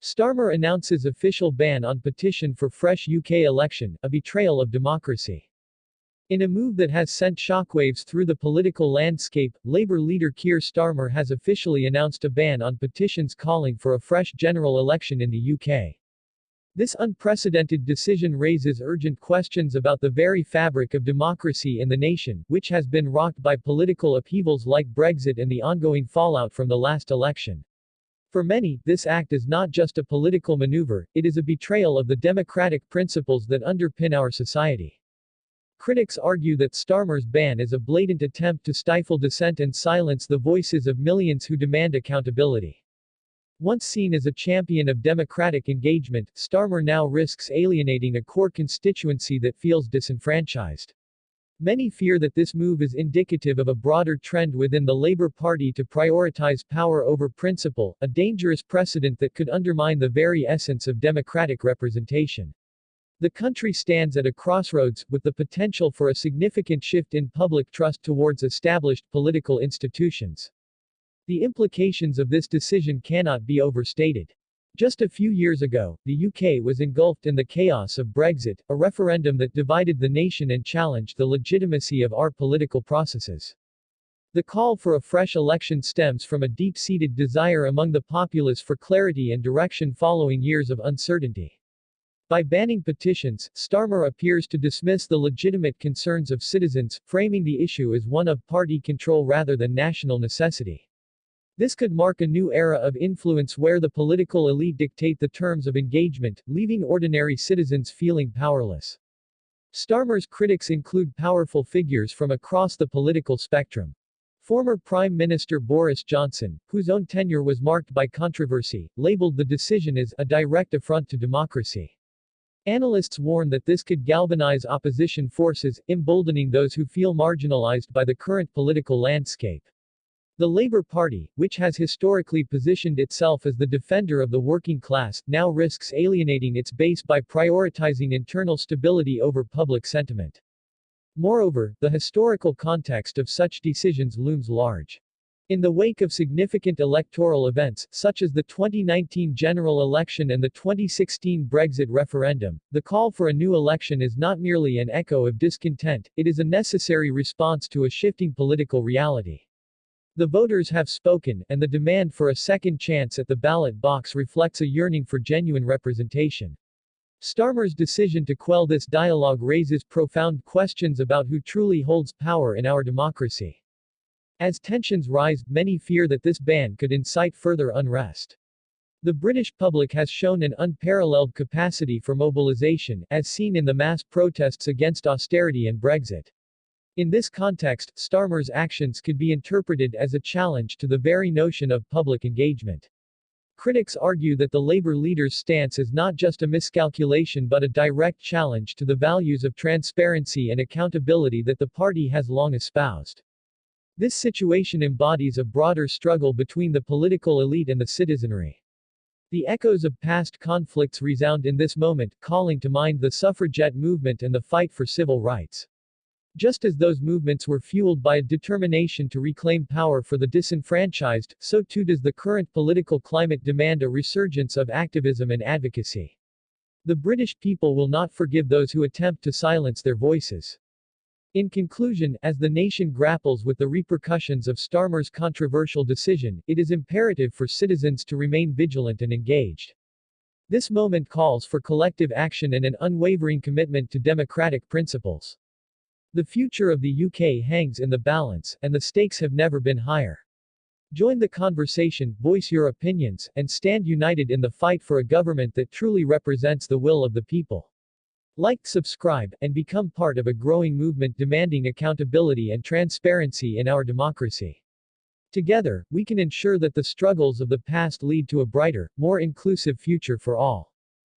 Starmer announces official ban on petition for fresh UK election, a betrayal of democracy. In a move that has sent shockwaves through the political landscape, Labour leader Keir Starmer has officially announced a ban on petitions calling for a fresh general election in the UK. This unprecedented decision raises urgent questions about the very fabric of democracy in the nation, which has been rocked by political upheavals like Brexit and the ongoing fallout from the last election. For many, this act is not just a political maneuver, it is a betrayal of the democratic principles that underpin our society. Critics argue that Starmer's ban is a blatant attempt to stifle dissent and silence the voices of millions who demand accountability. Once seen as a champion of democratic engagement, Starmer now risks alienating a core constituency that feels disenfranchised. Many fear that this move is indicative of a broader trend within the Labour Party to prioritize power over principle, a dangerous precedent that could undermine the very essence of democratic representation. The country stands at a crossroads, with the potential for a significant shift in public trust towards established political institutions. The implications of this decision cannot be overstated. Just a few years ago, the UK was engulfed in the chaos of Brexit, a referendum that divided the nation and challenged the legitimacy of our political processes. The call for a fresh election stems from a deep-seated desire among the populace for clarity and direction following years of uncertainty. By banning petitions, Starmer appears to dismiss the legitimate concerns of citizens, framing the issue as one of party control rather than national necessity. This could mark a new era of influence where the political elite dictate the terms of engagement, leaving ordinary citizens feeling powerless. Starmer's critics include powerful figures from across the political spectrum. Former Prime Minister Boris Johnson, whose own tenure was marked by controversy, labeled the decision as a direct affront to democracy. Analysts warn that this could galvanize opposition forces, emboldening those who feel marginalized by the current political landscape. The Labour Party, which has historically positioned itself as the defender of the working class, now risks alienating its base by prioritizing internal stability over public sentiment. Moreover, the historical context of such decisions looms large. In the wake of significant electoral events, such as the 2019 general election and the 2016 Brexit referendum, the call for a new election is not merely an echo of discontent, it is a necessary response to a shifting political reality. The voters have spoken, and the demand for a second chance at the ballot box reflects a yearning for genuine representation. Starmer's decision to quell this dialogue raises profound questions about who truly holds power in our democracy. As tensions rise, many fear that this ban could incite further unrest. The British public has shown an unparalleled capacity for mobilization, as seen in the mass protests against austerity and Brexit. In this context, Starmer's actions could be interpreted as a challenge to the very notion of public engagement. Critics argue that the Labour leader's stance is not just a miscalculation but a direct challenge to the values of transparency and accountability that the party has long espoused. This situation embodies a broader struggle between the political elite and the citizenry. The echoes of past conflicts resound in this moment, calling to mind the suffragette movement and the fight for civil rights. Just as those movements were fueled by a determination to reclaim power for the disenfranchised, so too does the current political climate demand a resurgence of activism and advocacy. The British people will not forgive those who attempt to silence their voices. In conclusion, as the nation grapples with the repercussions of Starmer's controversial decision, it is imperative for citizens to remain vigilant and engaged. This moment calls for collective action and an unwavering commitment to democratic principles. The future of the UK hangs in the balance, and the stakes have never been higher. Join the conversation, voice your opinions, and stand united in the fight for a government that truly represents the will of the people. Like, subscribe, and become part of a growing movement demanding accountability and transparency in our democracy. Together, we can ensure that the struggles of the past lead to a brighter, more inclusive future for all.